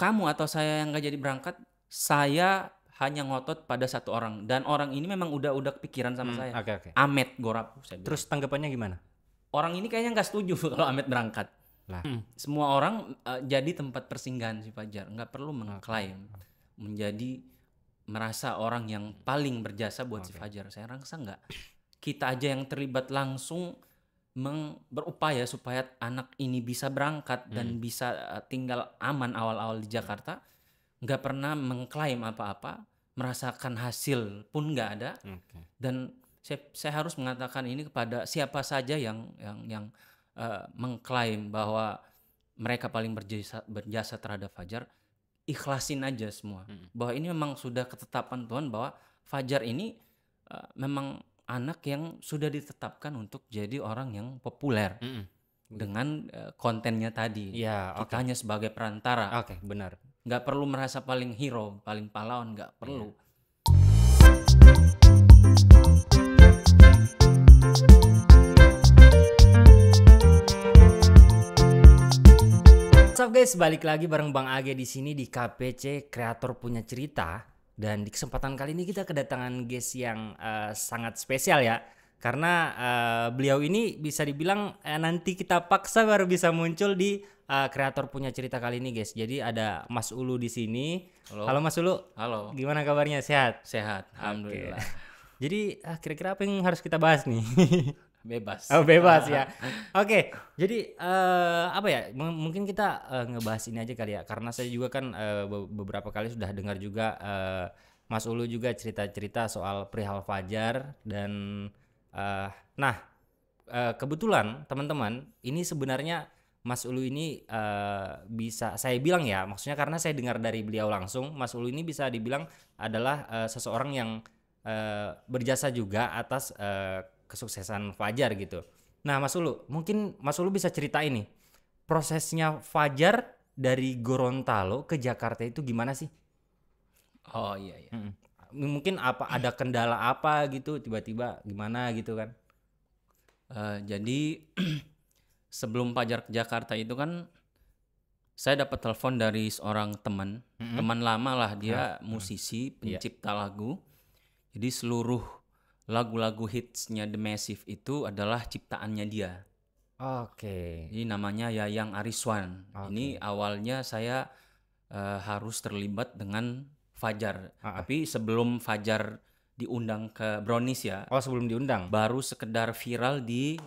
kamu atau saya yang nggak jadi berangkat, saya hanya ngotot pada satu orang dan orang ini memang udah kepikiran sama saya. Oke. Amet Gorapu saya bilang. Terus tanggapannya gimana? Orang ini kayaknya nggak setuju kalau Amet berangkat. Lah. Semua orang jadi tempat persinggahan si Fajar, nggak perlu mengklaim menjadi merasa orang yang paling berjasa buat si Fajar. Saya rasa nggak. Kita aja yang terlibat langsung berupaya supaya anak ini bisa berangkat dan bisa tinggal aman awal-awal di Jakarta, nggak pernah mengklaim apa-apa, merasakan hasil pun nggak ada. Dan saya harus mengatakan ini kepada siapa saja yang mengklaim bahwa mereka paling berjasa terhadap Fajar, ikhlasin aja semua. Bahwa ini memang sudah ketetapan Tuhan bahwa Fajar ini memang anak yang sudah ditetapkan untuk jadi orang yang populer dengan kontennya tadi. Kita hanya sebagai perantara. Oke, benar. Nggak perlu merasa paling hero, paling pahlawan, nggak perlu. What's up guys, balik lagi bareng Bang Age di sini di KPC Kreator Punya Cerita. Dan di kesempatan kali ini kita kedatangan guest yang sangat spesial ya. Karena beliau ini bisa dibilang nanti kita paksa baru bisa muncul di Kreator Punya Cerita kali ini guys. Jadi ada Mas Ulu di sini. Halo Mas Ulu. Halo. Gimana kabarnya? Sehat? Sehat, alhamdulillah. Jadi kira-kira apa yang harus kita bahas nih? Bebas. Oh bebas ya. Oke, jadi apa ya? Mungkin kita ngebahas ini aja kali ya. Karena saya juga kan beberapa kali sudah dengar juga Mas Ulu juga cerita-cerita soal perihal Fajar dan kebetulan teman-teman ini sebenarnya Mas Ulu ini bisa saya bilang ya, maksudnya karena saya dengar dari beliau langsung, Mas Ulu ini bisa dibilang adalah seseorang yang berjasa juga atas kesuksesan Fajar gitu. Nah Mas Ulu, mungkin Mas Ulu bisa ceritain nih prosesnya Fajar dari Gorontalo ke Jakarta itu gimana sih? Oh iya. Mungkin ada kendala apa gitu tiba-tiba gimana gitu kan? Jadi sebelum Fajar ke Jakarta itu kan saya dapat telepon dari seorang teman lama lah, dia musisi, pencipta lagu. Jadi seluruh lagu-lagu hitsnya The Massive itu adalah ciptaannya dia. Oke. Ini namanya Yayang Ariswan. Ini awalnya saya harus terlibat dengan Fajar. Tapi sebelum Fajar diundang ke Brownies ya. Oh sebelum diundang? Baru sekedar viral di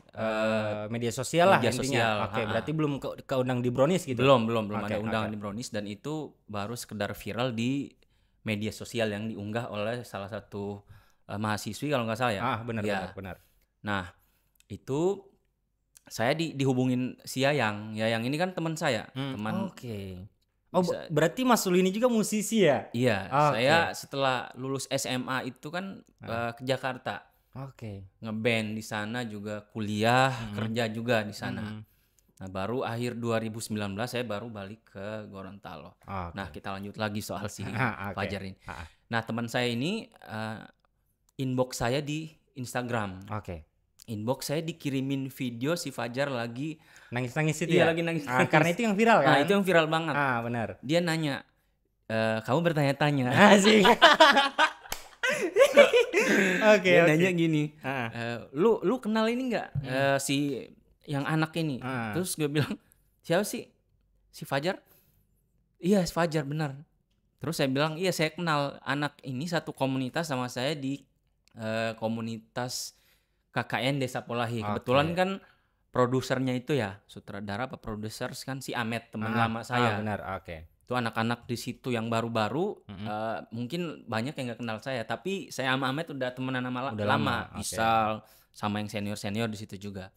media sosial lah media intinya. sosial. Oke, berarti belum keundang di Brownies gitu? Belum ada undangan di Brownies, dan itu baru sekedar viral di media sosial yang diunggah oleh salah satu mahasiswi kalau nggak salah ya. Benar. Nah itu saya dihubungin si Yayang ini kan teman saya. Oke. Oh berarti Mas Ulu ini juga musisi ya? Iya. Saya setelah lulus SMA itu kan ke Jakarta. Ngeband di sana juga, kuliah, kerja juga di sana. Nah baru akhir 2019 saya baru balik ke Gorontalo. Nah kita lanjut lagi soal si Fajar ini. Nah teman saya ini inbox saya di Instagram. Inbox saya dikirimin video si Fajar lagi nangis-nangis itu ya? Lagi nangis. Karena itu yang viral kan? Nah itu yang viral banget. Benar. Dia nanya, kamu bertanya-tanya. Asik. Dia nanya gini, lu kenal ini nggak si yang anak ini? Terus gue bilang, siapa sih? Si Fajar? Iya si Fajar benar. Terus saya bilang, iya saya kenal anak ini, satu komunitas sama saya di komunitas KKN Desa Polahi. Kebetulan kan produsernya itu ya, sutradara apa produser kan si Amet, teman lama saya. Benar, Itu anak-anak di situ yang baru-baru, mungkin banyak yang nggak kenal saya, tapi saya sama Amet udah temenan lama. Misal sama yang senior di situ juga.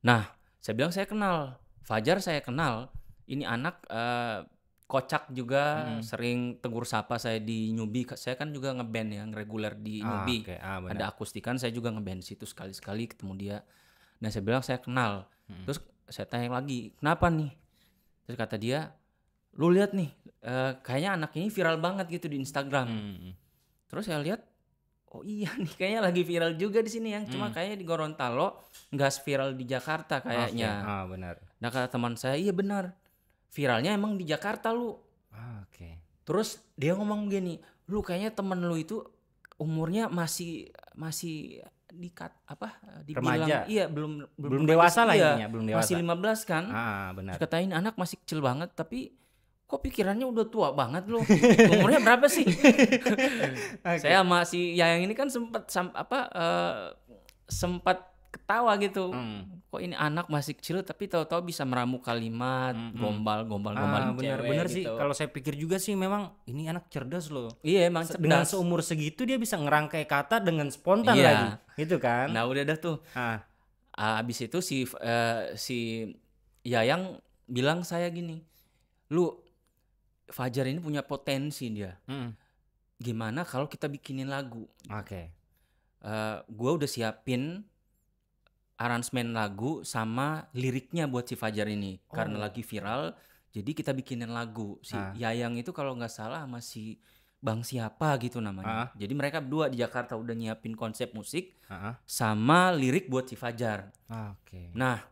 Nah, saya bilang saya kenal Fajar, saya kenal. Ini anak kocak juga, sering tegur sapa saya di Nyubi. Saya kan juga ngeband yang reguler di Nyubi. Ada akustikan, saya juga ngeband di situ, sekali-sekali ketemu dia. Nah saya bilang saya kenal. Terus saya tanya lagi, kenapa nih? Terus kata dia, lu lihat nih, kayaknya anak ini viral banget gitu di Instagram. Terus saya lihat, oh iya nih kayaknya lagi viral juga di sini ya. Cuma kayaknya di Gorontalo nggak viral di Jakarta kayaknya. Benar. Nah kata teman saya, iya benar. Viralnya emang di Jakarta lu. Terus dia ngomong gini, lu kayaknya temen lu itu umurnya masih dibilang Remaja. iya belum dewasa lah intinya, belum dewasa. Masih 15 kan. Benar. Dikatain anak masih kecil banget, tapi kok pikirannya udah tua banget lu. Umurnya berapa sih? Saya sama si Yayang ini kan sempat ketawa gitu. Kok ini anak masih kecil tapi tahu-tahu bisa meramu kalimat, gombal bener gitu. sih. Kalau saya pikir juga sih memang ini anak cerdas loh. Iya, emang cerdas. Dengan seumur segitu dia bisa ngerangkai kata dengan spontan lagi. Gitu kan? Nah, udah dah tuh. Abis itu si Yayang bilang saya gini, "Lu, Fajar ini punya potensi dia. Gimana kalau kita bikinin lagu?" Oke. Gua udah siapin aransemen lagu sama liriknya buat si Fajar ini. Karena lagi viral, jadi kita bikinin lagu. Si Yayang itu kalau nggak salah sama si Bang siapa gitu namanya. Jadi mereka berdua di Jakarta udah nyiapin konsep musik sama lirik buat si Fajar. Oke. Nah,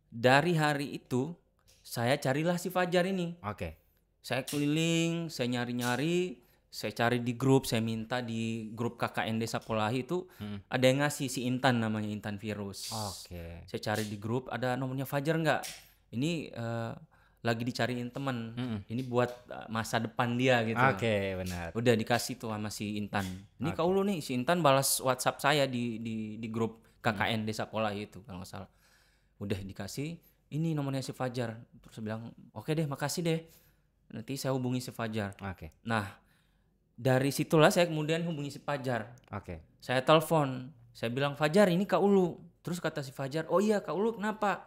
dari hari itu saya carilah si Fajar ini. Oke. Saya keliling, saya nyari-nyari, saya cari di grup, saya minta di grup KKN Desa Polahi itu ada yang ngasih si Intan, namanya Intan Virus. Oke. Saya cari di grup, ada nomornya Fajar nggak? Ini lagi dicariin teman. Ini buat masa depan dia gitu. Oke, benar. Udah dikasih tuh sama si Intan. Ini kau lu nih, si Intan balas WhatsApp saya di grup KKN Desa Polahi itu kalau nggak salah. Udah dikasih, ini nomornya si Fajar. Terus saya bilang, oke deh, makasih deh. Nanti saya hubungi si Fajar. Oke. Nah, dari situlah saya kemudian hubungi si Fajar. Oke. Saya telepon, saya bilang, Fajar ini Kak Ulu. Terus kata si Fajar, oh iya Kak Ulu kenapa?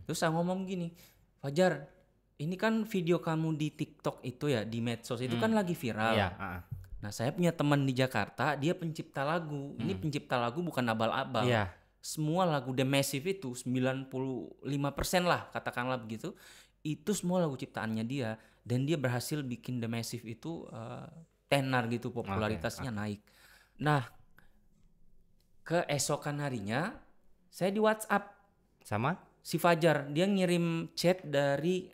Terus saya ngomong gini, Fajar, ini kan video kamu di TikTok itu ya, di medsos itu kan lagi viral. Iya. Nah, saya punya teman di Jakarta, dia pencipta lagu. Ini pencipta lagu bukan abal-abal. Iya. Semua lagu The Massive itu 95% lah katakanlah begitu. Itu semua lagu ciptaannya dia, dan dia berhasil bikin The Massive itu tenar gitu, popularitasnya naik. Nah, keesokan harinya saya di WhatsApp sama si Fajar, dia ngirim chat dari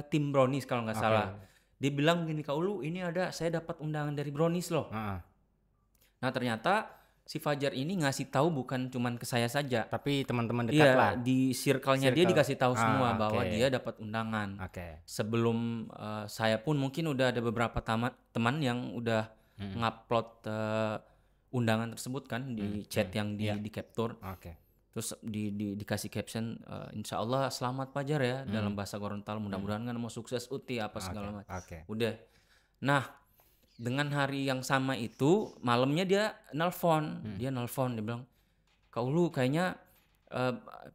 tim Brownies kalau nggak salah. Dia bilang gini, Kak Ulu, ini saya dapat undangan dari Brownies loh. Nah, ternyata si Fajar ini ngasih tahu bukan cuman ke saya saja, tapi teman-teman dekat lah. Di circle-nya dia dikasih tahu semua bahwa dia dapat undangan. Sebelum saya pun mungkin udah ada beberapa teman yang udah ngupload undangan tersebut kan di chat yang di capture. Terus dikasih caption, insya Allah selamat Fajar ya, dalam bahasa Gorontalo, mudah-mudahan kan mau sukses uti apa segala macam. Udah. Nah, dengan hari yang sama itu malamnya dia nelpon. Dia bilang, Kak Ulu kayaknya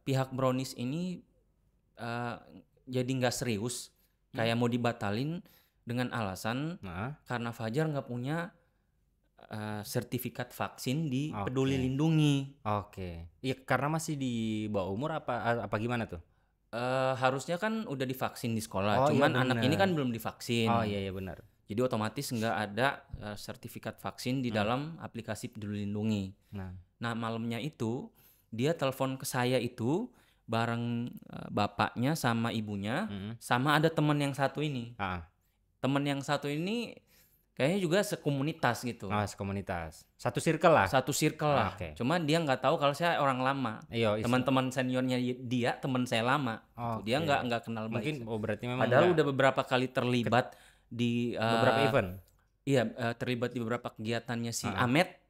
pihak Brownies ini jadi nggak serius, kayak mau dibatalin dengan alasan karena Fajar nggak punya sertifikat vaksin di Peduli Lindungi. Iya, karena masih di bawah umur apa gimana tuh? Harusnya kan udah divaksin di sekolah, cuman anak ini kan belum divaksin. Iya benar. Jadi otomatis nggak ada sertifikat vaksin di dalam aplikasi Peduli Lindungi. Nah, malamnya itu dia telepon ke saya itu bareng bapaknya sama ibunya, sama ada teman yang satu ini. Teman yang satu ini kayaknya juga sekomunitas gitu. Sekomunitas. Satu circle lah. Satu circle lah. Cuma dia nggak tahu kalau saya orang lama. Teman-teman seniornya dia teman saya lama. Dia nggak kenal baik. Mungkin berarti memang padahal udah beberapa kali terlibat di beberapa event. Iya, terlibat di beberapa kegiatannya si Amet.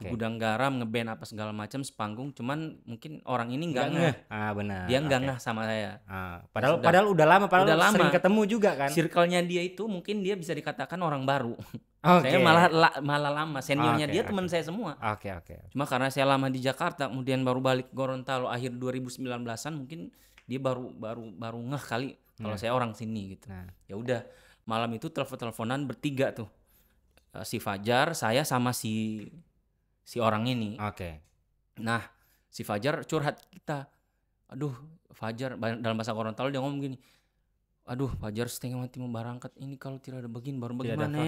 Gudang garam, ngeband apa segala macam sepanggung, cuman mungkin orang ini nggak ngeh. Benar. Dia nggak ngeh sama saya. Padahal udah lama, sering ketemu juga kan. Circle-nya dia itu mungkin dia bisa dikatakan orang baru. Saya malah lama, seniornya dia teman saya semua. Cuma karena saya lama di Jakarta, kemudian baru balik ke Gorontalo akhir 2019-an, mungkin dia baru ngeh kali kalau saya orang sini gitu. Ya udah, malam itu telepon-teleponan bertiga tuh. Si Fajar, saya sama si orang ini. Nah, si Fajar curhat kita. Aduh, Fajar dalam bahasa Gorontalo dia ngomong gini. Aduh, Fajar setengah mati mau berangkat ini kalau tidak ada bagaimana?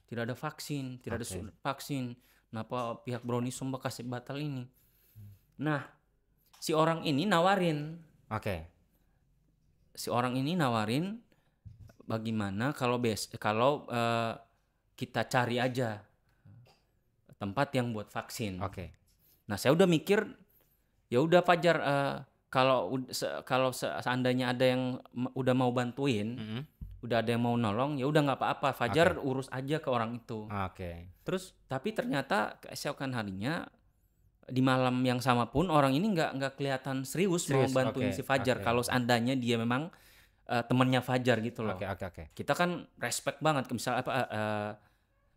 Tidak ada vaksin, tidak ada vaksin. Kenapa pihak Brownies sumpah kasih batal ini? Nah, si orang ini nawarin. Si orang ini nawarin bagaimana kalau kita cari aja tempat yang buat vaksin. Nah, saya udah mikir, ya udah Fajar, kalau seandainya ada yang udah mau bantuin, udah ada yang mau nolong, ya udah nggak apa-apa, Fajar urus aja ke orang itu. Terus tapi ternyata keesokan harinya di malam yang sama pun orang ini nggak kelihatan serius mau bantuin si Fajar. Kalau seandainya dia memang temannya Fajar gitu loh. Kita kan respect banget, misalnya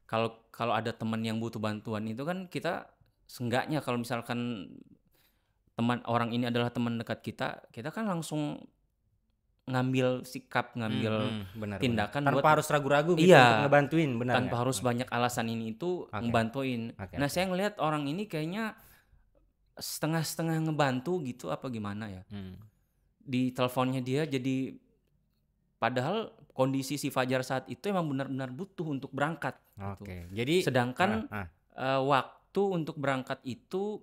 kalau ada teman yang butuh bantuan itu kan kita seenggaknya, kalau misalkan teman orang ini adalah teman dekat kita kan langsung ngambil sikap, tindakan tanpa buat, harus ragu-ragu gitu untuk ngebantuin, benar tanpa harus banyak alasan ini itu ngebantuin. Nah, saya ngelihat orang ini kayaknya setengah-setengah ngebantu gitu, apa gimana ya. Di teleponnya dia jadi, padahal kondisi si Fajar saat itu emang benar-benar butuh untuk berangkat gitu. Jadi sedangkan waktu untuk berangkat itu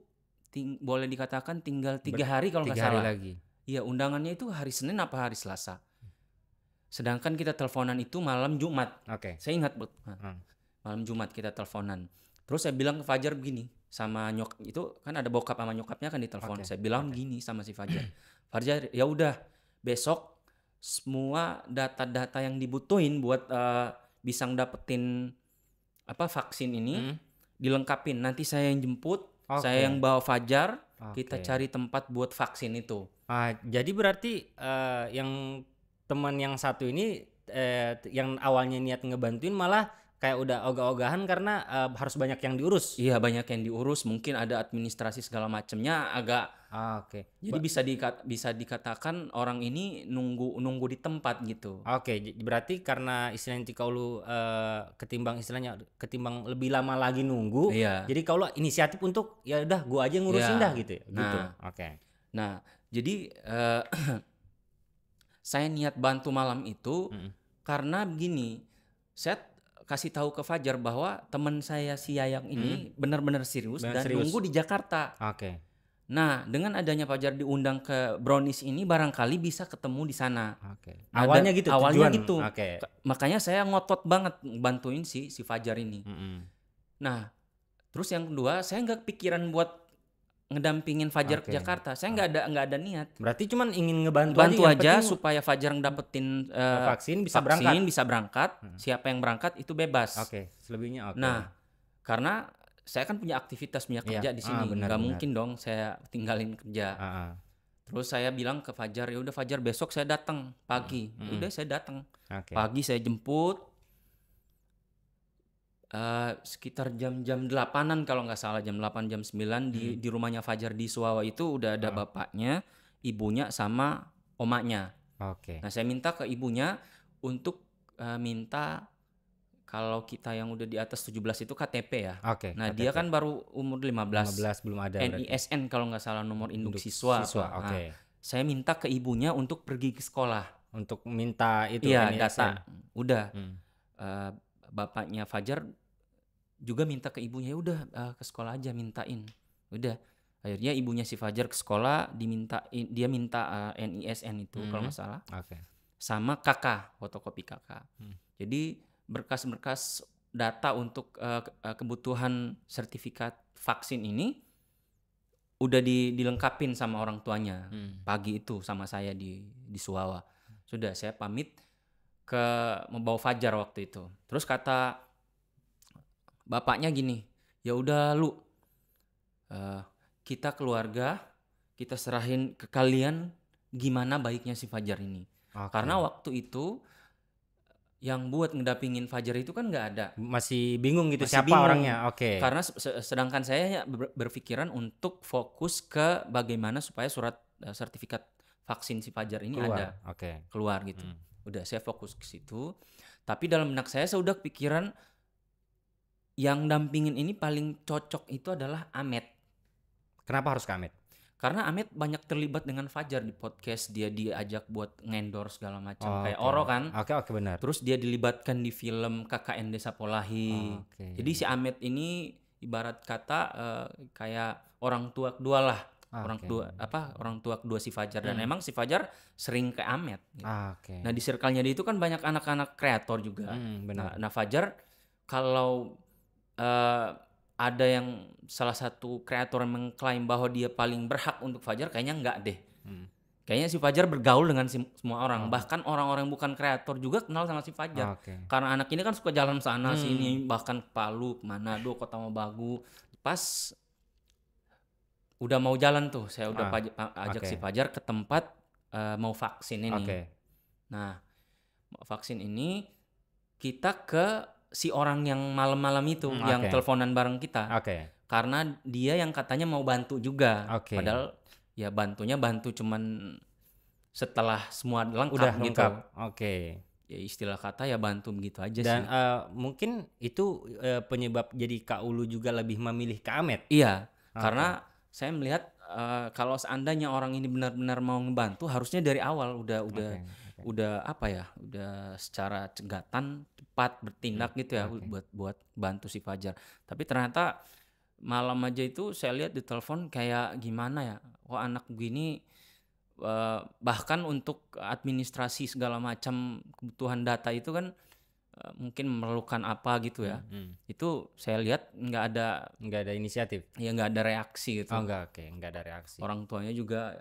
boleh dikatakan tinggal 3 hari kalau nggak salah. 3 hari lagi. Iya, undangannya itu hari Senin apa hari Selasa. Sedangkan kita teleponan itu malam Jumat. Saya ingat, malam Jumat kita teleponan. Terus saya bilang ke Fajar begini, sama nyokap itu kan ada bokap sama nyokapnya kan di telepon. Saya bilang gini sama si Fajar. Fajar, ya udah besok semua data-data yang dibutuhin buat bisa dapetin vaksin ini dilengkapin. Nanti saya yang jemput, saya yang bawa Fajar, kita cari tempat buat vaksin itu. Jadi berarti yang teman yang satu ini yang awalnya niat ngebantuin malah kayak udah ogah-ogahan karena harus banyak yang diurus. Iya, banyak yang diurus, mungkin ada administrasi segala macamnya agak. Jadi bisa dikatakan orang ini nunggu di tempat gitu. Berarti karena istilahnya kalau ketimbang lebih lama lagi nunggu, jadi kalau inisiatif untuk ya udah gua aja ngurusin dah gitu. Nah, jadi saya niat bantu malam itu karena begini, saya kasih tahu ke Fajar bahwa teman saya si Yayang ini benar-benar serius dan nunggu di Jakarta. Nah, dengan adanya Fajar diundang ke Brownies ini, barangkali bisa ketemu di sana. Nah, awalnya gitu. Makanya saya ngotot banget bantuin si Fajar ini. Nah, terus yang kedua, saya nggak kepikiran buat ngedampingin Fajar ke Jakarta. Saya nggak ada niat. Berarti cuman ingin ngebantu aja supaya Fajar dapetin vaksin bisa berangkat. Siapa yang berangkat itu bebas. Selebihnya Nah, karena saya kan punya aktivitas, punya kerja di sini. Nggak mungkin dong saya tinggalin kerja. Terus saya bilang ke Fajar, ya udah Fajar, besok saya datang pagi. Udah saya datang. Pagi saya jemput. Sekitar jam 8-an kalau nggak salah, jam 8 jam 9 di rumahnya Fajar di Suwawa itu udah ada bapaknya, ibunya sama omaknya. Nah, saya minta ke ibunya untuk minta kalau kita yang udah di atas 17 itu KTP ya. Nah, KTP. Dia kan baru umur 15 belum ada. NISN kalau nggak salah, nomor induk siswa. Saya minta ke ibunya untuk pergi ke sekolah untuk minta itu NISN. Data. Udah. Bapaknya Fajar juga minta ke ibunya, ya udah ke sekolah aja mintain. Udah. Akhirnya ibunya si Fajar ke sekolah, dia minta NISN itu kalau nggak salah. Sama kakak, fotokopi kakak. Jadi berkas-berkas data untuk kebutuhan sertifikat vaksin ini udah dilengkapin sama orang tuanya pagi itu sama saya di Suwawa. Sudah, saya pamit ke membawa Fajar waktu itu. Terus kata bapaknya gini, ya udah lu, kita keluarga, kita serahin ke kalian gimana baiknya si Fajar ini. Karena waktu itu yang buat ngedampingin Fajar itu kan nggak ada. Masih bingung gitu siapa orangnya. Karena sedangkan saya berpikiran untuk fokus ke bagaimana supaya surat sertifikat vaksin si Fajar ini keluar gitu. Udah, saya fokus ke situ. Tapi dalam benak saya sudah kepikiran yang dampingin ini paling cocok itu adalah Amet. Kenapa harus ke Amet? Karena Amet banyak terlibat dengan Fajar di podcast, dia diajak buat ngendorse segala macam, kayak Oro kan. Benar. Terus dia dilibatkan di film KKN Desa Polahi. Jadi si Amet ini ibarat kata kayak orang tua kedua lah orang tua kedua si Fajar, dan emang si Fajar sering ke Amet gitu. Okay. Nah di circle-nya dia itu kan banyak anak-anak kreator juga. Nah Fajar kalau ada yang salah satu kreator yang mengklaim bahwa dia paling berhak untuk Fajar, kayaknya enggak deh. Kayaknya si Fajar bergaul dengan semua orang, bahkan orang-orang yang bukan kreator juga kenal sama si Fajar. Karena anak ini kan suka jalan sana sini, bahkan ke Palu, ke Manado, Kota Mobagu. Pas udah mau jalan tuh, saya udah ajak si Fajar ke tempat mau vaksin ini. Nah, vaksin ini kita ke si orang yang malam-malam itu, yang teleponan bareng kita. Karena dia yang katanya mau bantu juga. Padahal ya bantu cuman setelah semua lengkap udah gitu. Ya istilah kata ya bantu begitu aja sih. Dan mungkin itu penyebab jadi Kak Ulu juga lebih memilih Kak Amet. Iya, karena saya melihat kalau seandainya orang ini benar-benar mau ngebantu, harusnya dari awal udah secara cegatan cepat bertindak gitu ya, buat bantu si Fajar. Tapi ternyata malam aja itu saya lihat di telepon kayak gimana ya, anak begini bahkan untuk administrasi segala macam kebutuhan data itu kan mungkin memerlukan apa gitu ya. Itu saya lihat nggak ada inisiatif. Ya nggak ada reaksi gitu. Nggak ada reaksi. Orang tuanya juga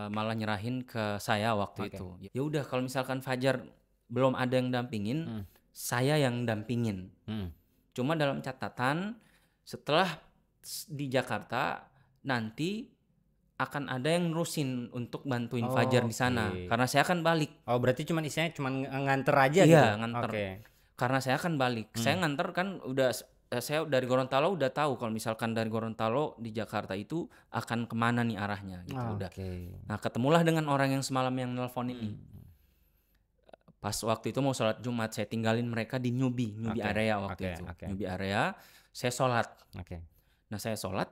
malah nyerahin ke saya waktu itu. Ya udah kalau misalkan Fajar belum ada yang dampingin, saya yang dampingin. Cuma dalam catatan setelah di Jakarta nanti akan ada yang nerusin untuk bantuin Fajar di sana, karena saya akan balik. Berarti istilahnya cuma nganter aja gitu? Iya, nganter. Karena saya akan balik. Saya nganter kan saya dari Gorontalo udah tahu kalau misalkan dari Gorontalo di Jakarta itu akan kemana nih arahnya gitu. Udah. Nah ketemulah dengan orang yang semalam yang nelpon ini. Pas waktu itu mau sholat Jumat, saya tinggalin mereka di Nyubi area waktu itu. Nyubi area, saya sholat. Nah saya sholat,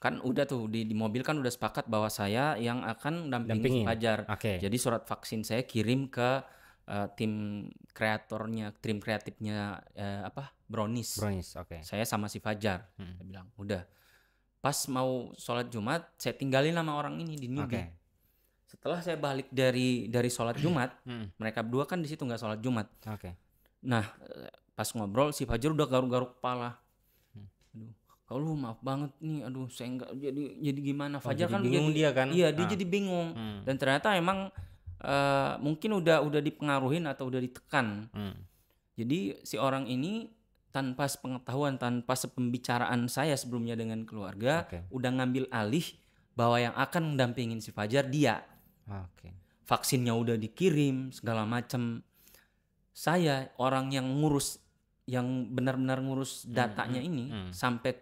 kan udah tuh di mobil kan udah sepakat bahwa saya yang akan dampingin Fajar. Jadi surat vaksin saya kirim ke tim kreatifnya Brownies. Saya sama si Fajar. Saya bilang udah. Pas mau sholat Jumat, saya tinggalin sama orang ini di Nyubi. Setelah saya balik dari sholat Jumat, mereka berdua kan di situ nggak sholat Jumat. Nah pas ngobrol si Fajar udah garuk-garuk kepala. Aduh, maaf banget nih, saya nggak jadi gimana. Fajar kan bingung dia kan? Iya, dia jadi bingung. Dan ternyata emang mungkin udah dipengaruhin atau udah ditekan. Jadi si orang ini tanpa sepengetahuan, tanpa sepembicaraan saya sebelumnya dengan keluarga, udah ngambil alih bahwa yang akan mendampingin si Fajar dia. Vaksinnya udah dikirim segala macam. Saya orang yang ngurus, yang benar-benar ngurus datanya ini sampai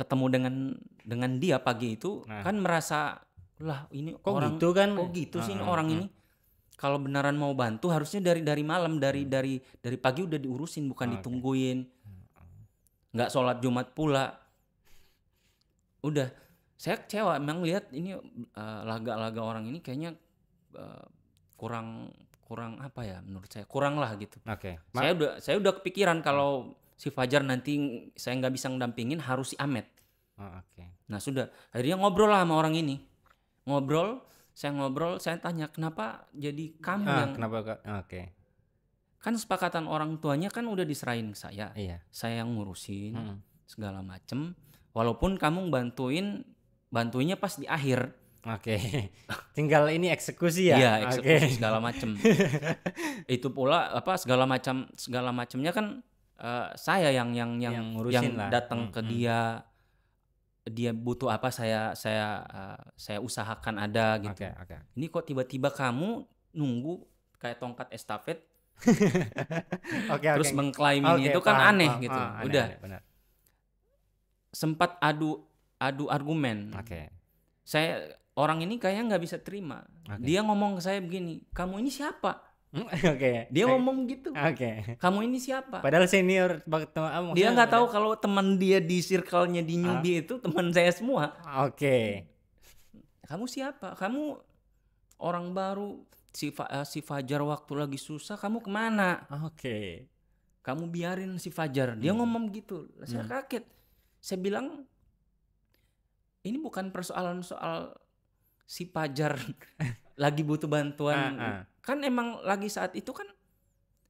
ketemu dengan dia pagi itu kan merasa lah ini kok orang gitu kan? Kok gitu sih orang ini. Kalau beneran mau bantu harusnya dari malam, dari pagi udah diurusin, bukan ditungguin. Nggak sholat Jumat pula. Udah, saya kecewa memang lihat ini laga-laga orang ini kayaknya kurang apa ya, menurut saya kurang lah gitu. Saya udah kepikiran kalau si Fajar nanti saya nggak bisa ngedampingin, harus si Amet. Nah sudah, akhirnya ngobrol lah sama orang ini. Saya tanya kenapa jadi kamu yang kenapa? Kan sepakatan orang tuanya kan udah diserahin ke saya. Saya yang ngurusin segala macem. Walaupun kamu bantuinnya pas di akhir. Tinggal ini eksekusi ya. Iya, eksekusi segala macem. Itu pula segala macamnya kan saya yang datang ke dia. Dia butuh apa saya usahakan ada gitu. Ini kok tiba-tiba kamu nunggu kayak tongkat estafet. Terus mengklaim ini itu kan aneh gitu. Udah. Benar. Sempat adu argumen. Saya orang ini kayaknya nggak bisa terima. Dia ngomong ke saya begini, kamu ini siapa? Dia ngomong gitu. Kamu ini siapa? Padahal senior banget. Dia nggak tahu kalau teman dia di circle-nya di Nyubi itu teman saya semua. Kamu siapa? Kamu orang baru. Si Fajar waktu lagi susah, kamu kemana? Kamu biarin si Fajar. Dia ngomong gitu. Saya kaget. Saya bilang, ini bukan persoalan soal si Fajar lagi butuh bantuan. Kan emang lagi saat itu kan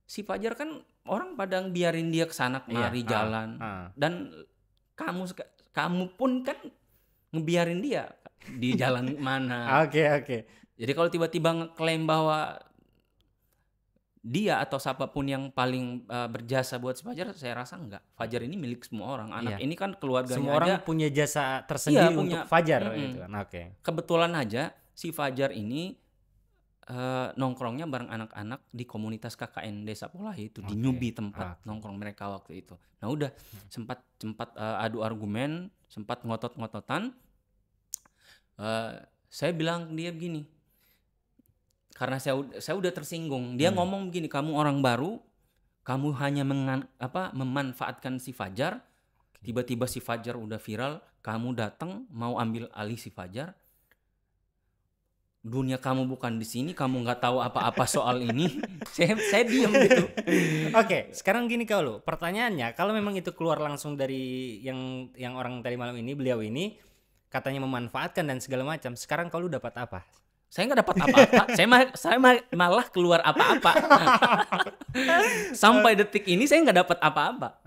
si Fajar kan orang pada biarin dia kesana kemari jalan. Dan kamu pun kan ngebiarin dia di jalan mana. Oke. Jadi kalau tiba-tiba ngeklaim bahwa dia atau siapapun yang paling berjasa buat si Fajar, saya rasa enggak. Fajar ini milik semua orang. Anak ini kan keluarganya semua orang punya jasa tersendiri untuk Fajar gitu kan. Kebetulan aja si Fajar ini nongkrongnya bareng anak-anak di komunitas KKN Desa Polahi itu di Nyubi tempat nongkrong mereka waktu itu. Nah udah sempat adu argumen, sempat ngotot-ngototan. Saya bilang dia begini, karena saya udah tersinggung. Dia ngomong begini, kamu orang baru, kamu hanya memanfaatkan si Fajar. Tiba-tiba si Fajar udah viral, kamu datang mau ambil alih si Fajar. Dunia kamu bukan di sini, kamu nggak tahu apa-apa soal ini. saya diam gitu. Oke, sekarang gini kalau pertanyaannya, kalau memang itu keluar langsung dari yang orang tadi malam ini, beliau ini katanya memanfaatkan dan segala macam. Sekarang kalau dapat apa? Saya nggak dapat apa-apa. saya malah keluar apa-apa. Sampai detik ini saya nggak dapat apa-apa.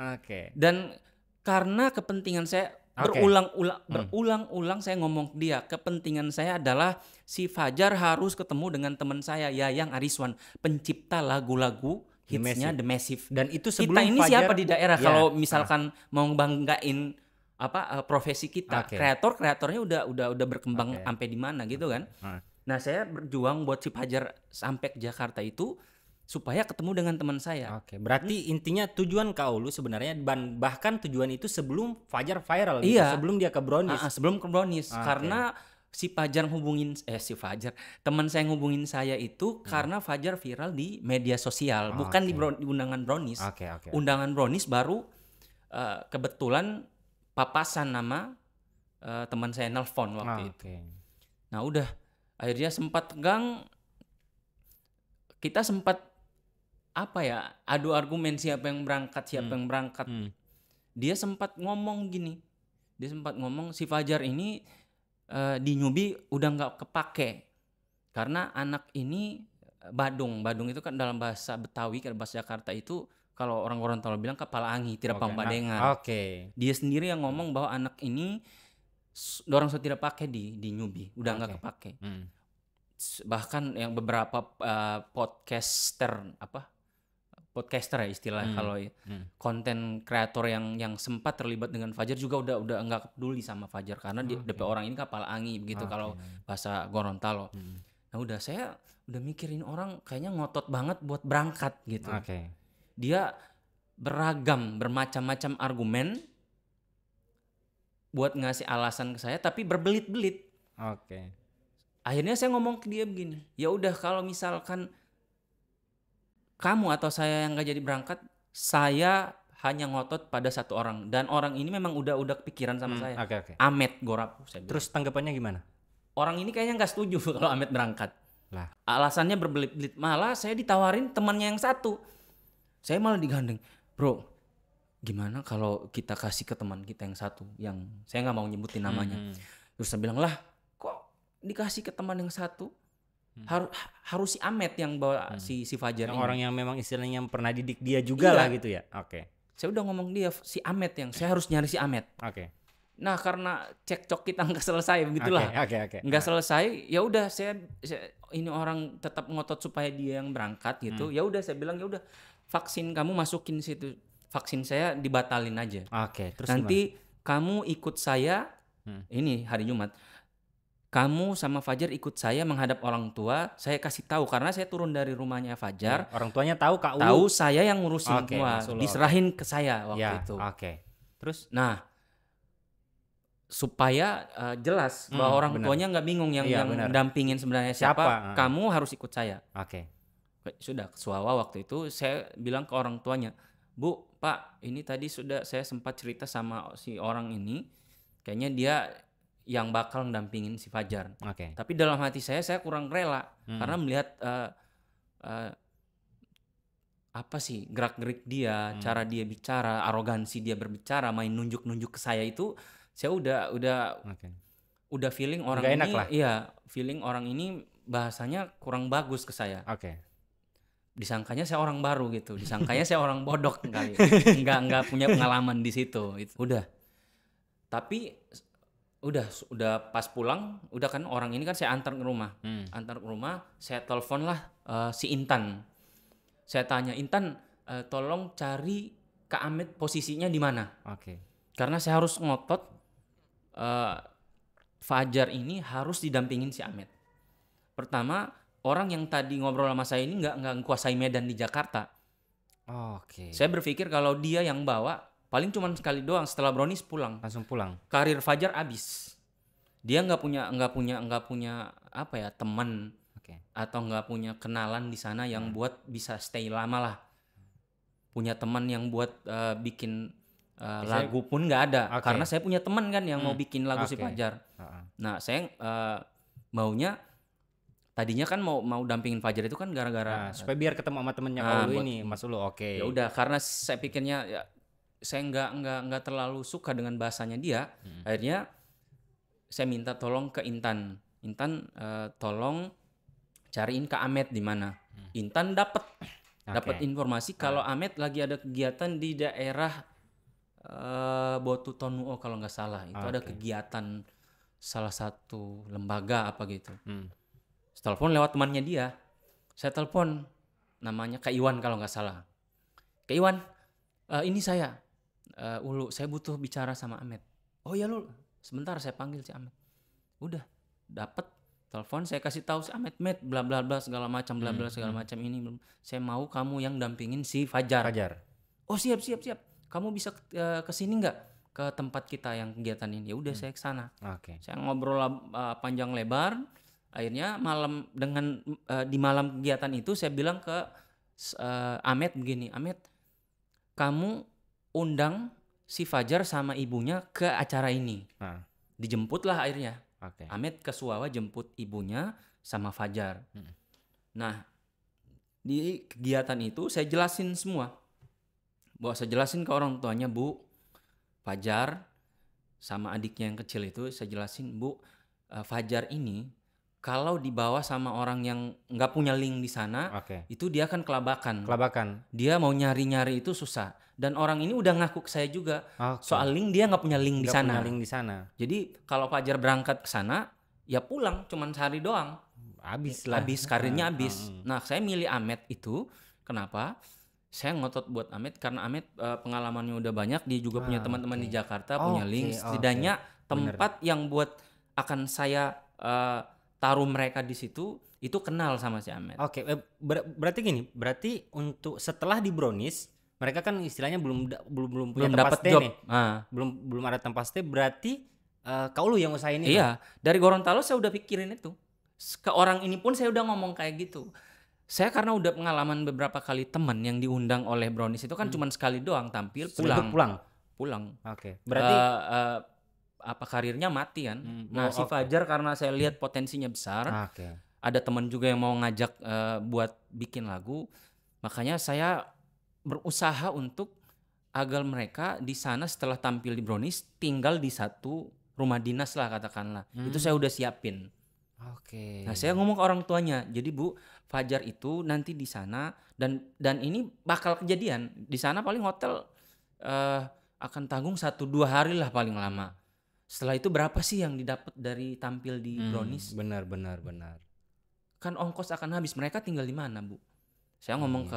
Dan karena kepentingan saya berulang-ulang saya ngomong ke dia, kepentingan saya adalah si Fajar harus ketemu dengan teman saya Yayang Ariswan, pencipta lagu-lagu hitsnya The Massive. Dan itu sebelum kita ini Fajar, siapa di daerah kalau misalkan mau banggain profesi kita, kreatornya udah berkembang sampai di mana gitu kan. Nah, saya berjuang buat si Fajar sampai ke Jakarta itu supaya ketemu dengan teman saya. Berarti intinya tujuan Kaulu sebenarnya bahkan tujuan itu sebelum Fajar viral gitu, sebelum dia ke Brownies. Sebelum ke Brownies. Karena si Fajar teman saya ngubungin saya itu karena Fajar viral di media sosial, bukan di undangan Brownies. Undangan Brownies baru kebetulan papasan nama teman saya nelpon waktu itu. Nah, udah akhirnya sempat tegang, kita sempat adu argumen siapa yang berangkat. Dia sempat ngomong gini, si Fajar ini di Nyubi udah nggak kepake karena anak ini badung itu kan dalam bahasa Betawi, kalau bahasa Jakarta itu kalau orang Gorontalo bilang kepala angin, tidak pambadengan. Dia sendiri yang ngomong bahwa anak ini orang sudah tidak pakai di Nyubi, udah nggak kepake. Bahkan yang beberapa podcaster ya istilah kalau konten kreator yang sempat terlibat dengan Fajar juga udah nggak peduli sama Fajar karena DP orang ini kepala angin begitu kalau bahasa Gorontalo. Nah udah saya udah mikirin orang kayaknya ngotot banget buat berangkat gitu. Dia bermacam-macam argumen buat ngasih alasan ke saya tapi berbelit-belit. Akhirnya saya ngomong ke dia begini, ya udah kalau misalkan kamu atau saya yang nggak jadi berangkat, saya hanya ngotot pada satu orang dan orang ini memang udah kepikiran sama saya. Amet Gorapu. Terus tanggapannya gimana? Orang ini kayaknya nggak setuju kalau Amet berangkat. Alasannya berbelit-belit. Malah saya ditawarin temannya yang satu. Saya malah digandeng, bro. Gimana kalau kita kasih ke teman kita yang satu, yang saya nggak mau nyebutin namanya. Terus saya bilang, lah kok dikasih ke teman yang satu? Harus si Amet yang bawa si Fajar yang ini. Orang yang memang istilahnya pernah didik dia juga lah gitu ya. Saya udah ngomong dia si Amet yang saya harus nyari si Amet. Nah karena cekcok kita nggak selesai begitulah. Nggak selesai, ya udah saya ini orang tetap ngotot supaya dia yang berangkat gitu. Ya udah saya bilang ya udah vaksin kamu masukin situ. Vaksin saya dibatalin aja. Terus nanti gimana? Kamu ikut saya ini hari Jumat. Kamu sama Fajar ikut saya menghadap orang tua. Saya kasih tahu karena saya turun dari rumahnya Fajar. Orang tuanya tahu Kak Ulu. Tahu saya yang ngurusin semua. Diserahin ke saya waktu itu. Terus? Nah, supaya jelas bahwa orang tuanya nggak bingung yang dampingin sebenarnya siapa. Kamu harus ikut saya. Sudah Suawa waktu itu saya bilang ke orang tuanya, Bu, Pak, ini tadi sudah saya sempat cerita sama si orang ini. Kayaknya dia yang bakal mendampingin si Fajar. Tapi dalam hati saya kurang rela karena melihat gerak-gerik dia, cara dia bicara, arogansi dia berbicara, main nunjuk-nunjuk ke saya itu, saya udah udah feeling orang Nggak enak ini, lah. iya, feeling orang ini bahasanya kurang bagus ke saya. Oke. Disangkanya saya orang baru gitu, disangkanya saya orang bodoh kali, nggak punya pengalaman di situ. Udah, tapi udah pas pulang, udah kan orang ini kan saya antar ke rumah, saya telepon lah si Intan, saya tanya Intan, tolong cari Kak Ahmed posisinya di mana? Oke. Karena saya harus ngotot Fajar ini harus didampingin si Ahmed. Pertama, orang yang tadi ngobrol sama saya ini nggak kuasai medan di Jakarta. Oke. Saya berpikir kalau dia yang bawa, paling cuma sekali doang, setelah brownies pulang. Langsung pulang. Karir Fajar habis. Dia nggak punya apa ya, teman, atau nggak punya kenalan di sana yang buat bisa stay lama lah. Punya teman yang buat bikin lagu pun nggak ada. Karena saya punya teman kan yang mau bikin lagu si Fajar. Nah, saya maunya tadinya kan mau dampingin Fajar itu kan gara-gara supaya biar ketemu sama temennya Kak Ulu ini, Mas Ulu. Oke. Ya udah, karena saya pikirnya ya, saya nggak terlalu suka dengan bahasanya dia. Akhirnya saya minta tolong ke Intan. Intan tolong cariin Kak Ahmed di mana. Intan dapat informasi kalau Ahmed lagi ada kegiatan di daerah Botu Tonuo kalau nggak salah. Itu ada kegiatan salah satu lembaga apa gitu. Telepon lewat temannya dia. Saya telepon, namanya Kak Iwan kalau nggak salah. Kak Iwan, ini saya Ulu, saya butuh bicara sama Ahmed. Oh ya lu, sebentar saya panggil si Ahmed. Udah, dapat telepon, saya kasih tahu si Ahmed, bla bla bla segala macam, bla bla segala macam ini. Saya mau kamu yang dampingin si Fajar. Oh siap. Kamu bisa ke sini nggak, ke tempat kita yang kegiatan ini? Ya udah, saya ke sana. Saya ngobrol panjang lebar. Akhirnya di malam kegiatan itu saya bilang ke Ahmed begini, Ahmed, kamu undang si Fajar sama ibunya ke acara ini. Dijemputlah akhirnya. Ahmed ke Suwawa jemput ibunya sama Fajar. Nah, di kegiatan itu saya jelasin semua. Saya jelasin ke orang tuanya, Bu, Fajar sama adiknya yang kecil itu saya jelasin, Bu, Fajar ini kalau dibawa sama orang yang nggak punya link di sana, itu dia akan kelabakan. Dia mau nyari-nyari itu susah. Dan orang ini udah ngaku ke saya juga. Soal link, dia nggak punya link di sana. Jadi kalau Fajar berangkat ke sana, ya pulang cuman sehari doang. Habis karirnya habis. Nah, saya milih Ahmed itu kenapa? Saya ngotot buat Ahmed karena Ahmed pengalamannya udah banyak. Dia juga punya teman-teman di Jakarta, punya link. Setidaknya tempat yang buat akan saya taruh mereka di situ itu kenal sama si Ahmed. Berarti gini, berarti untuk setelah di Brownies mereka kan istilahnya belum punya tempat stay job. Nih. Belum ada tempat stay, berarti kau lu yang usahain itu. Iya, dari Gorontalo saya udah pikirin itu. Ke orang ini pun saya udah ngomong kayak gitu. Saya karena udah pengalaman beberapa kali teman yang diundang oleh Brownies itu kan cuma sekali doang tampil, pulang. Berarti apa karirnya mati kan. Si Fajar karena saya lihat potensinya besar, ada teman juga yang mau ngajak buat bikin lagu, makanya saya berusaha untuk agar mereka di sana setelah tampil di Brownies tinggal di satu rumah dinas lah katakanlah. Itu saya udah siapin. Nah, saya ngomong ke orang tuanya, jadi Bu, Fajar itu nanti di sana dan ini bakal kejadian di sana, paling hotel akan tanggung 1-2 hari lah paling lama. Setelah itu berapa sih yang didapat dari tampil di Brownies? Benar. Kan ongkos akan habis. Mereka tinggal di mana, Bu? Saya ngomong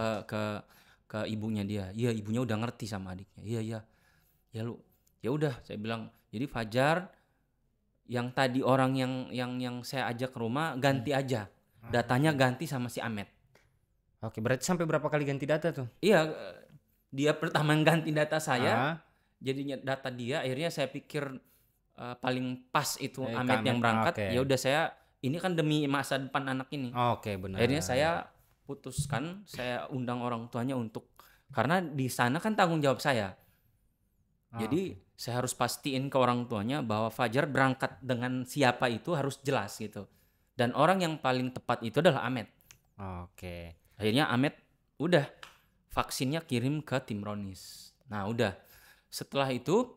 ke ibunya dia. Iya, ibunya udah ngerti sama adiknya. Iya. Ya lu. Ya udah, saya bilang. Jadi Fajar yang tadi orang yang saya ajak ke rumah ganti aja. Datanya ganti sama si Ahmed. Berarti sampai berapa kali ganti data tuh? Iya, dia pertama yang ganti data saya. Jadinya data dia, akhirnya saya pikir paling pas itu Ahmed yang berangkat. Ya udah, saya ini kan demi masa depan anak ini. Benar. Akhirnya saya putuskan, saya undang orang tuanya untuk, karena di sana kan tanggung jawab saya. Jadi saya harus pastiin ke orang tuanya bahwa Fajar berangkat dengan siapa itu harus jelas gitu. Dan orang yang paling tepat itu adalah Ahmed. Akhirnya Ahmed udah vaksinnya kirim ke tim Brownies. Nah udah, setelah itu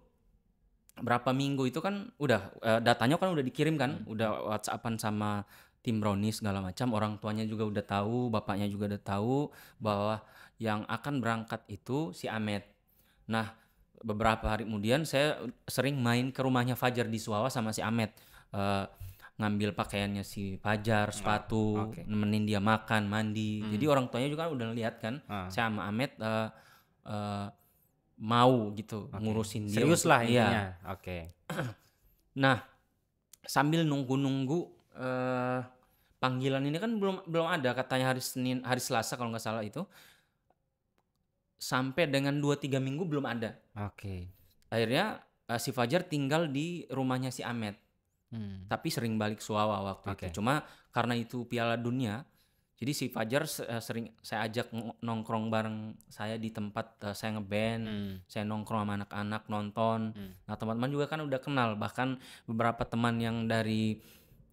berapa minggu itu kan udah datanya kan udah dikirim kan, udah WhatsAppan sama tim Brownies segala macam, orang tuanya juga udah tahu, bapaknya juga udah tahu bahwa yang akan berangkat itu si Ahmed. Nah, beberapa hari kemudian saya sering main ke rumahnya Fajar di Suawa sama si Ahmed. Eh, ngambil pakaiannya si Fajar, sepatu, nemenin dia makan, mandi. Jadi orang tuanya juga udah lihat kan, saya sama Ahmed mau gitu ngurusin dia. Serius lah intinya. Nah, sambil nunggu panggilan ini kan belum ada, katanya hari Selasa kalau nggak salah itu. Sampai dengan 2-3 minggu belum ada. Akhirnya si Fajar tinggal di rumahnya si Ahmed. Tapi sering balik Suawa waktu itu. Cuma karena itu Piala Dunia, jadi si Fajar sering saya ajak nongkrong bareng saya di tempat saya ngeband, saya nongkrong sama anak-anak nonton. Nah, teman-teman juga kan udah kenal, bahkan beberapa teman yang dari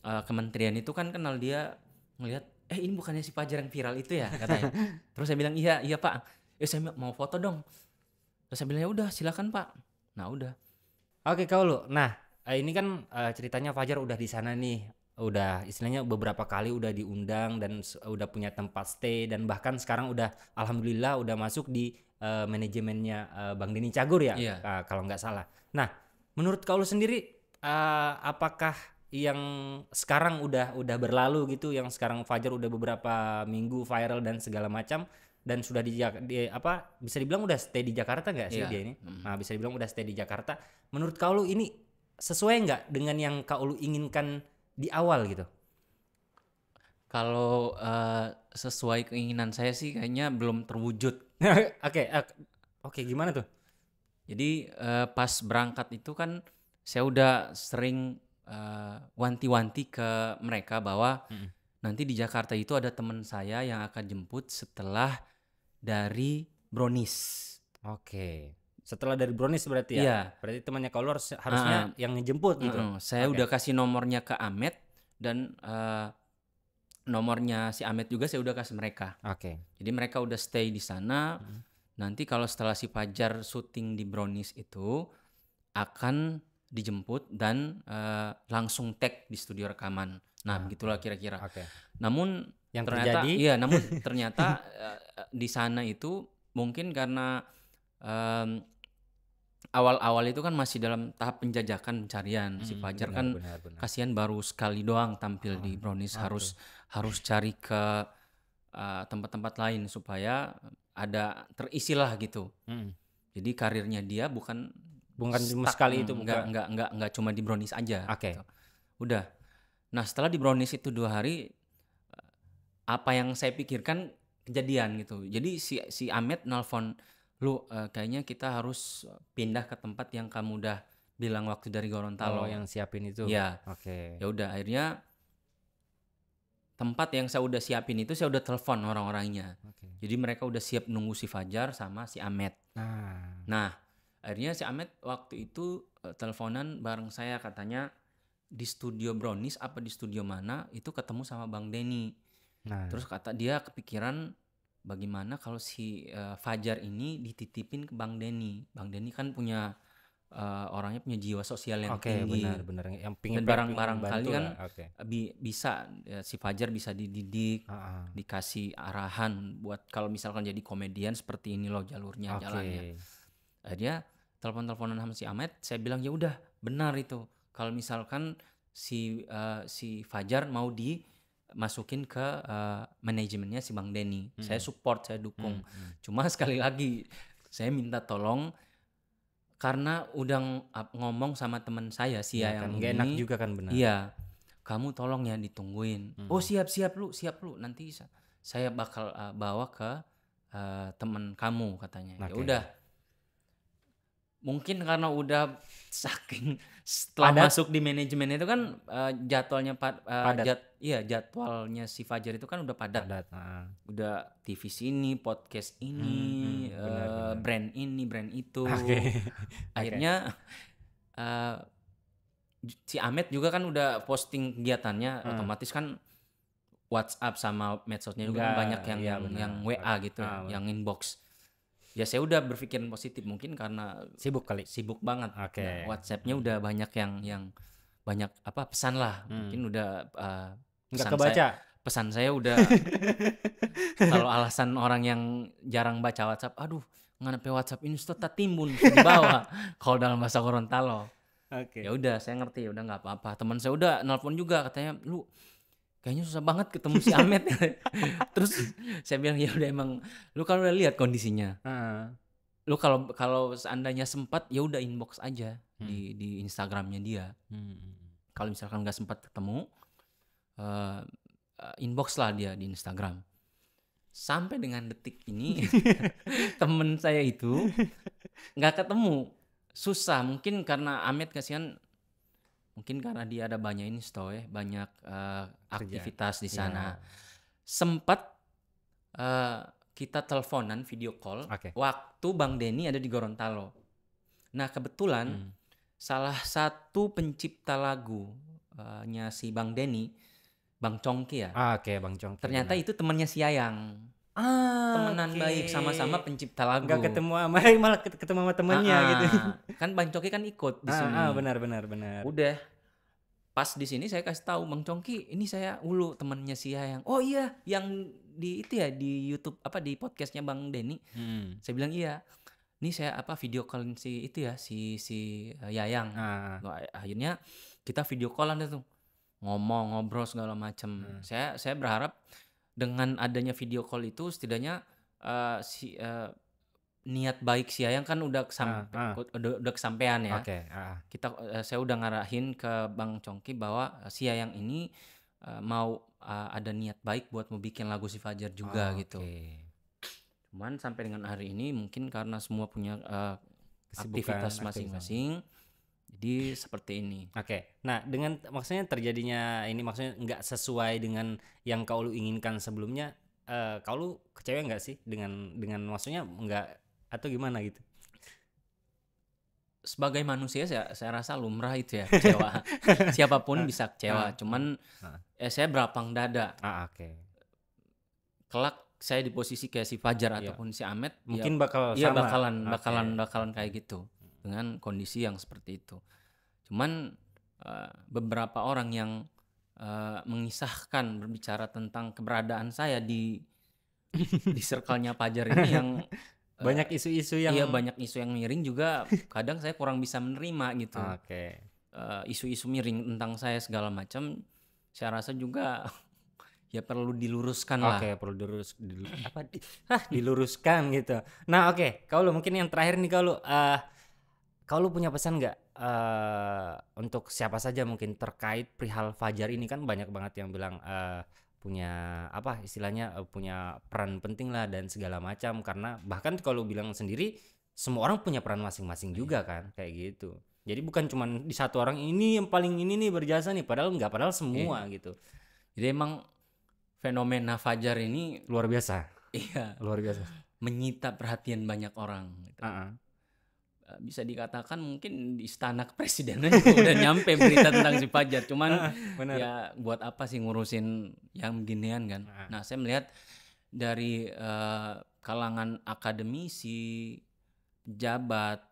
kementerian itu kan kenal dia, ngelihat ini bukannya si Fajar yang viral itu ya, katanya. Terus saya bilang iya Pak, saya mau foto dong. Terus saya bilang ya udah silakan Pak. Nah udah. Kau lu. Nah ini kan ceritanya Fajar udah di sana nih, udah istilahnya beberapa kali udah diundang dan udah punya tempat stay, dan bahkan sekarang udah alhamdulillah udah masuk di manajemennya Bang Denny Cagur ya, kalau nggak salah. Nah menurut kau lu sendiri apakah yang sekarang udah berlalu gitu, yang sekarang Fajar udah beberapa minggu viral dan segala macam, dan sudah bisa dibilang udah stay di Jakarta nggak sih dia ini? Nah bisa dibilang udah stay di Jakarta. Menurut kau lu ini sesuai nggak dengan yang kau lu inginkan di awal gitu? Kalau sesuai keinginan saya sih kayaknya belum terwujud. Oke, gimana tuh? Jadi pas berangkat itu kan saya udah sering wanti-wanti ke mereka bahwa nanti di Jakarta itu ada teman saya yang akan jemput setelah dari Brownies. Setelah dari Brownies berarti ya? Iya. Berarti temannya kau harusnya yang ngejemput gitu? Saya udah kasih nomornya ke Ahmed, dan nomornya si Ahmed juga saya udah kasih mereka. Jadi mereka udah stay di sana. Nanti kalau setelah si Fajar syuting di Brownies itu akan dijemput dan langsung tag di studio rekaman. Nah begitulah kira-kira. Namun yang ternyata terjadi? namun ternyata di sana itu mungkin karena awal-awal itu kan masih dalam tahap penjajakan pencarian. Si Fajar kan kasihan baru sekali doang tampil di Brownies, harus cari ke tempat-tempat lain supaya ada terisilah gitu. Jadi karirnya dia bukan cuma sekali itu, enggak cuma di Brownies aja. Gitu. Udah. Nah setelah di Brownies itu 2 hari, apa yang saya pikirkan kejadian gitu. Jadi si Ahmed nelfon, lu kayaknya kita harus pindah ke tempat yang kamu udah bilang waktu dari Gorontalo. Yang siapin itu? Iya. Ya udah, akhirnya tempat yang saya udah siapin itu saya udah telepon orang-orangnya. Jadi mereka udah siap nunggu si Fajar sama si Ahmed. Nah akhirnya si Ahmed waktu itu teleponan bareng saya, katanya di studio Brownies apa di studio mana itu ketemu sama Bang Denny. Terus kata dia kepikiran, bagaimana kalau si Fajar ini dititipin ke Bang Denny. Bang Denny kan punya orangnya punya jiwa sosial yang tinggi. Benar. Yang pingin barang kali kan bisa si Fajar bisa dididik, dikasih arahan buat kalau misalkan jadi komedian seperti ini loh jalurnya, jalannya. Akhirnya telepon-teleponan sama si Ahmed, saya bilang ya udah benar itu. Kalau misalkan si Fajar mau masukin ke manajemennya si Bang Denny, saya support, saya dukung. Cuma sekali lagi saya minta tolong, karena udah ngomong sama teman saya sih yang gak enak juga kan, benar. Iya, kamu tolong ya ditungguin. Oh siap lu, nanti saya bakal bawa ke teman kamu, katanya. Ya udah. Mungkin karena udah saking setelah masuk di manajemen itu kan jadwalnya padat. Jadwalnya si Fajar itu kan udah padat. Udah TV sini, podcast ini, benar. Brand ini, brand itu. Akhirnya si Ahmed juga kan udah posting kegiatannya, otomatis kan WhatsApp sama medsosnya juga kan banyak yang WA gitu, yang inbox. Ya saya udah berpikir positif, mungkin karena Sibuk kali. sibuk banget. Oke. Nah, WhatsApp-nya udah banyak yang banyak apa pesan lah. Mungkin udah Nggak pesan kebaca. pesan saya udah kalau alasan orang yang jarang baca WhatsApp, aduh nganape WhatsApp ini sudah timbun di bawah kalau dalam bahasa Gorontalo. Oke. Ya udah saya ngerti, udah nggak apa-apa. Teman saya udah nelpon juga, katanya lu kayaknya susah banget ketemu si Ahmed. Terus saya bilang ya udah, emang lu kan udah lihat kondisinya. Lu kalau seandainya sempat ya udah inbox aja di Instagramnya dia. Kalau misalkan nggak sempat ketemu, inbox lah dia di Instagram. Sampai dengan detik ini temen saya itu nggak ketemu, susah. Mungkin karena Ahmed kasihan, mungkin karena dia ada banyak banyak aktivitas di sana. Sempat kita teleponan video call waktu Bang Denny ada di Gorontalo. Nah kebetulan salah satu pencipta lagunya si Bang Denny, Bang Congki ya. Oke, Bang Congki. Ternyata itu temannya si Yayang. Temenan baik, sama-sama pencipta lagu. Nggak ketemu malah ketemu sama temennya gitu. Kan Bang Congki kan ikut di sini. Benar. Udah pas di sini saya kasih tahu Bang Congki, ini saya Ulu, temannya si Yayang. Oh iya, yang di itu ya di YouTube di podcastnya Bang Denny. Saya bilang iya. Ini saya video call si itu ya si Yayang. Nah, akhirnya kita video callan tuh. Ngobrol segala macam. Saya berharap dengan adanya video call itu setidaknya niat baik si Yayang kan udah kesampean ya. Saya udah ngarahin ke Bang Congki bahwa si Yayang ini mau ada niat baik buat mau bikin lagu si Fajar juga gitu. Cuman sampai dengan hari ini mungkin karena semua punya aktivitas masing-masing, jadi seperti ini. Nah dengan maksudnya terjadinya ini, maksudnya nggak sesuai dengan yang kau lu inginkan sebelumnya, kau lu kecewa nggak sih dengan maksudnya nggak, atau gimana gitu? Sebagai manusia saya rasa lumrah itu ya kecewa. Siapapun bisa kecewa. Cuman saya berlapang dada. Kelak saya di posisi kayak si Fajar ataupun si Ahmed, mungkin bakalan kayak gitu dengan kondisi yang seperti itu. Cuman beberapa orang yang mengisahkan, berbicara tentang keberadaan saya di circle-nya Fajar ini yang banyak isu-isu yang banyak isu yang miring juga, kadang saya kurang bisa menerima gitu. Isu-isu miring tentang saya segala macam, saya rasa juga ya perlu diluruskan lah. Perlu diluruskan gitu. Nah kalau mungkin yang terakhir nih, kalau punya pesan nggak untuk siapa saja mungkin terkait perihal Fajar ini? Kan banyak banget yang bilang punya istilahnya punya peran penting lah dan segala macam, karena bahkan kalau bilang sendiri semua orang punya peran masing-masing juga kan, kayak gitu. Jadi bukan cuma di satu orang ini yang paling ini nih berjasa nih, padahal semua gitu. Jadi emang fenomena Fajar ini luar biasa. Iya, luar biasa. Menyita perhatian banyak orang gitu. Bisa dikatakan mungkin di istana kepresidenan juga udah nyampe berita tentang si Fajar. Cuman ya buat apa sih ngurusin yang beginian kan. Nah saya melihat dari kalangan akademisi, pejabat,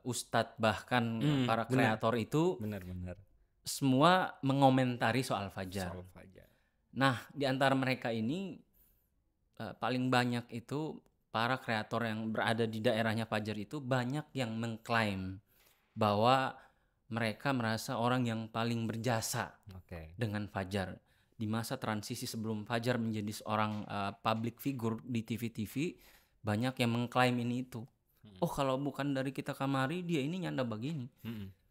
ustadz, bahkan para kreator itu semua mengomentari soal Fajar. Nah di antara mereka ini paling banyak itu para kreator yang berada di daerahnya Fajar itu banyak yang mengklaim bahwa mereka merasa orang yang paling berjasa dengan Fajar. Di masa transisi sebelum Fajar menjadi seorang public figure di TV-TV, banyak yang mengklaim ini itu. Kalau bukan dari kita kamari, dia ini nyanda begini.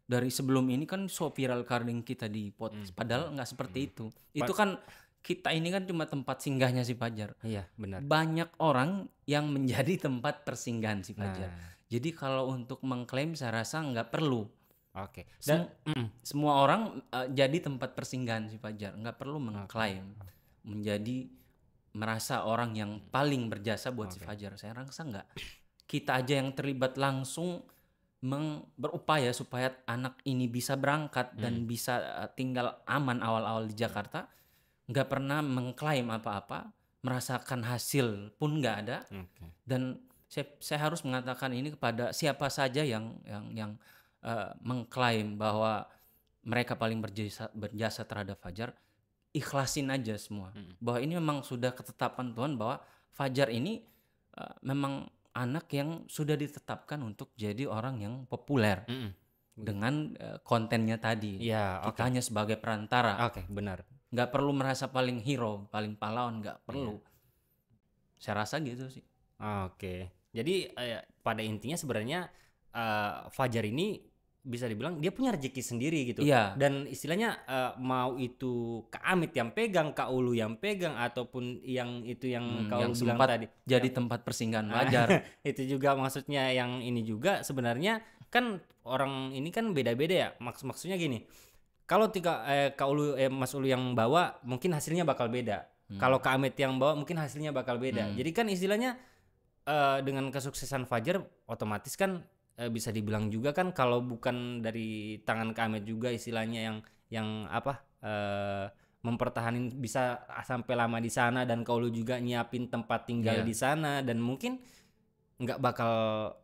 Dari sebelum ini kan so viral karding kita di podcast, padahal nggak seperti itu. Itu kan kita ini kan cuma tempat singgahnya si Fajar. Iya, benar. Banyak orang yang menjadi tempat persinggahan si Fajar. Jadi kalau untuk mengklaim saya rasa nggak perlu. Dan semua orang jadi tempat persinggahan si Fajar, nggak perlu mengklaim menjadi merasa orang yang paling berjasa buat si Fajar. Saya rasa nggak. Kita aja yang terlibat langsung berupaya supaya anak ini bisa berangkat dan bisa tinggal aman awal-awal di Jakarta. Nggak pernah mengklaim apa-apa, merasakan hasil pun nggak ada. Dan saya harus mengatakan ini kepada siapa saja yang mengklaim bahwa mereka paling berjasa terhadap Fajar, ikhlasin aja semua. Bahwa ini memang sudah ketetapan Tuhan bahwa Fajar ini memang anak yang sudah ditetapkan untuk jadi orang yang populer dengan kontennya tadi. Ya, Kita hanya sebagai perantara. Oke, benar. Nggak perlu merasa paling hero, paling pahlawan, nggak perlu. Saya rasa gitu sih. Oke. Jadi pada intinya sebenarnya Fajar ini bisa dibilang dia punya rezeki sendiri gitu. Iya. Dan istilahnya mau itu Kak Amit yang pegang, Kak Ulu yang pegang, ataupun yang itu yang Kak Ulu bilang tadi jadi tempat persinggahan Fajar. Itu juga maksudnya yang ini juga sebenarnya kan orang ini kan beda-beda ya. Maksudnya gini. Kalau Kak Ulu Mas Ulu yang bawa mungkin hasilnya bakal beda. Kalau Kak Amit yang bawa mungkin hasilnya bakal beda. Jadi kan istilahnya dengan kesuksesan Fajar otomatis kan bisa dibilang juga kan kalau bukan dari tangan Kak Amit juga istilahnya yang mempertahanin bisa sampai lama di sana, dan Kak Ulu juga nyiapin tempat tinggal di sana, dan mungkin nggak bakal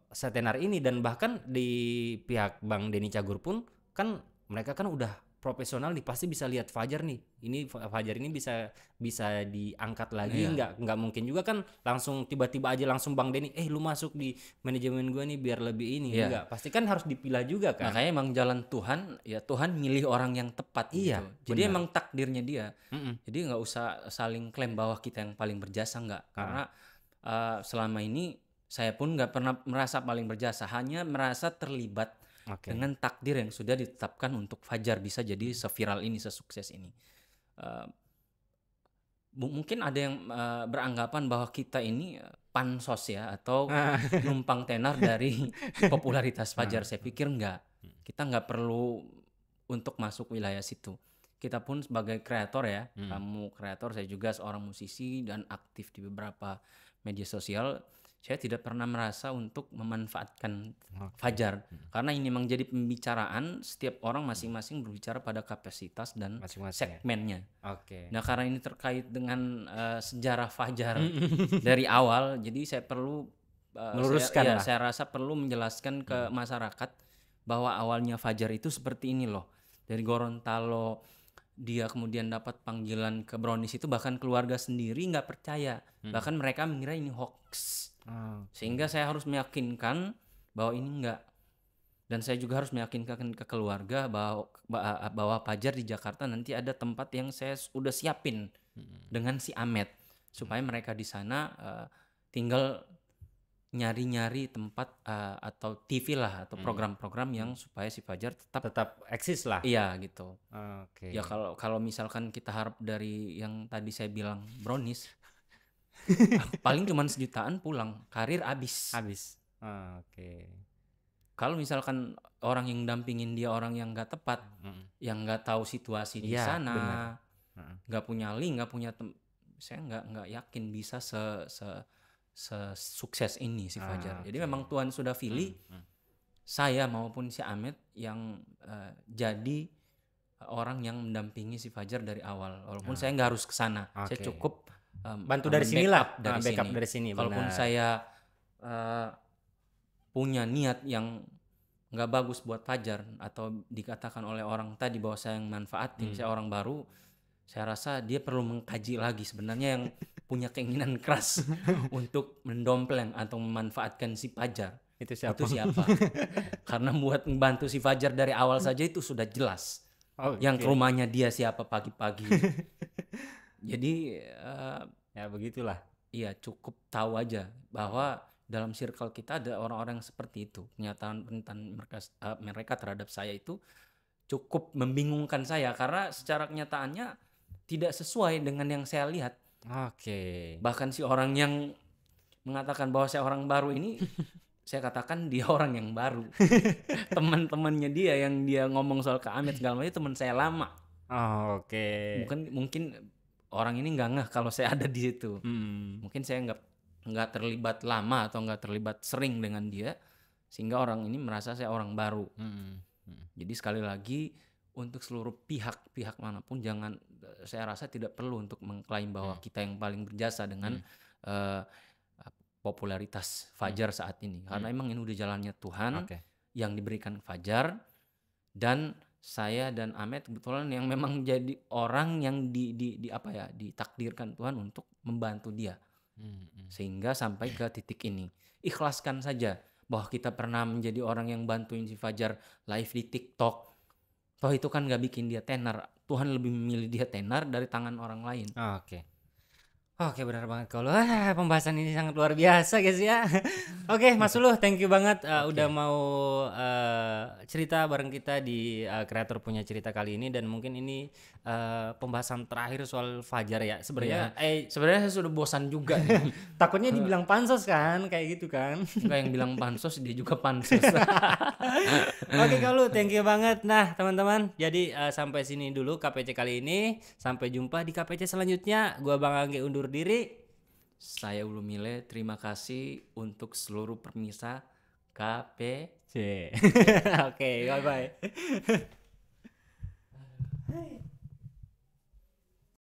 setenar ini. Dan bahkan di pihak Bang Denny Cagur pun kan mereka kan udah profesional nih, pasti bisa lihat Fajar nih. Ini Fajar ini bisa diangkat lagi, nggak mungkin juga kan langsung tiba-tiba aja langsung Bang Denny lu masuk di manajemen gua nih biar lebih ini. Enggak, pasti kan harus dipilah juga kan. Makanya emang jalan Tuhan, ya Tuhan milih orang yang tepat gitu. Jadi emang takdirnya dia. Jadi nggak usah saling klaim bahwa kita yang paling berjasa, nggak. Karena selama ini saya pun nggak pernah merasa paling berjasa, hanya merasa terlibat dengan takdir yang sudah ditetapkan untuk Fajar bisa jadi seviral ini, sesukses ini. Mungkin ada yang beranggapan bahwa kita ini pansos ya, atau numpang tenar dari popularitas Fajar. Saya pikir enggak. Kita nggak perlu untuk masuk wilayah situ. Kita pun sebagai kreator ya, kamu kreator, saya juga seorang musisi dan aktif di beberapa media sosial. Saya tidak pernah merasa untuk memanfaatkan Fajar, karena ini memang jadi pembicaraan, setiap orang masing-masing berbicara pada kapasitas dan segmennya. Nah, karena ini terkait dengan sejarah Fajar dari awal, jadi saya perlu meluruskan saya rasa perlu menjelaskan ke masyarakat bahwa awalnya Fajar itu seperti ini loh. Dari Gorontalo dia kemudian dapat panggilan ke Brownies itu, bahkan keluarga sendiri nggak percaya, bahkan mereka mengira ini hoax. Sehingga saya harus meyakinkan bahwa ini enggak, dan saya juga harus meyakinkan ke keluarga bahwa Fajar di Jakarta nanti ada tempat yang saya udah siapin dengan si Amet, supaya mereka di sana tinggal nyari-nyari tempat atau TV lah, atau program-program yang supaya si Fajar tetap eksis lah. Iya gitu. Ya kalau misalkan kita harap dari yang tadi saya bilang Brownies, paling cuma 1 jutaan pulang, karir habis. Kalau misalkan orang yang dampingin dia orang yang nggak tepat, yang nggak tahu situasi di sana, nggak punya link, nggak punya saya nggak yakin bisa sukses ini si Fajar. Jadi memang Tuhan sudah pilih saya maupun si Amet yang jadi orang yang mendampingi si Fajar dari awal. Walaupun saya nggak harus kesana, saya cukup bantu dari sinilah, backup dari sini. Kalaupun saya punya niat yang nggak bagus buat Fajar, atau dikatakan oleh orang tadi bahwa saya yang manfaatin, saya orang baru, saya rasa dia perlu mengkaji lagi sebenarnya yang punya keinginan keras untuk mendompleng atau memanfaatkan si Fajar itu siapa. Karena buat membantu si Fajar dari awal saja itu sudah jelas. Yang ke rumahnya dia siapa pagi-pagi. Jadi ya begitulah. Iya, cukup tahu aja bahwa dalam circle kita ada orang-orang yang seperti itu. Pernyataan mereka terhadap saya itu cukup membingungkan saya, karena secara kenyataannya tidak sesuai dengan yang saya lihat. Bahkan si orang yang mengatakan bahwa saya orang baru ini, saya katakan dia orang yang baru. Teman-temannya dia yang dia ngomong soal Kak Amit segala macam, teman saya lama. Mungkin orang ini nggak ngeh kalau saya ada di situ. Mungkin saya nggak terlibat lama atau nggak terlibat sering dengan dia, sehingga orang ini merasa saya orang baru. Jadi sekali lagi, untuk seluruh pihak manapun, saya rasa tidak perlu untuk mengklaim bahwa kita yang paling berjasa dengan popularitas Fajar saat ini karena emang ini udah jalannya Tuhan yang diberikan Fajar, dan saya dan Ahmed kebetulan yang memang jadi orang yang ditakdirkan Tuhan untuk membantu dia sehingga sampai ke titik ini. Ikhlaskan saja bahwa kita pernah menjadi orang yang bantuin si Fajar live di TikTok. Toh itu kan gak bikin dia tenar. Tuhan lebih memilih dia tenar dari tangan orang lain. Oke, benar banget kalau pembahasan ini sangat luar biasa guys ya. Oke, Mas Ulu, thank you banget udah mau cerita bareng kita di Kreator Punya Cerita kali ini, dan mungkin ini pembahasan terakhir soal Fajar ya. Sebenarnya saya sudah bosan juga. Takutnya dibilang pansos kan, kayak gitu kan. Enggak, yang bilang pansos dia juga pansos. Oke, kalau thank you banget. Nah, teman-teman, jadi sampai sini dulu KPC kali ini. Sampai jumpa di KPC selanjutnya. Gua Bang Angge undur diri. Saya Ulu Mile, terima kasih untuk seluruh permisa KPC. Oke, bye-bye.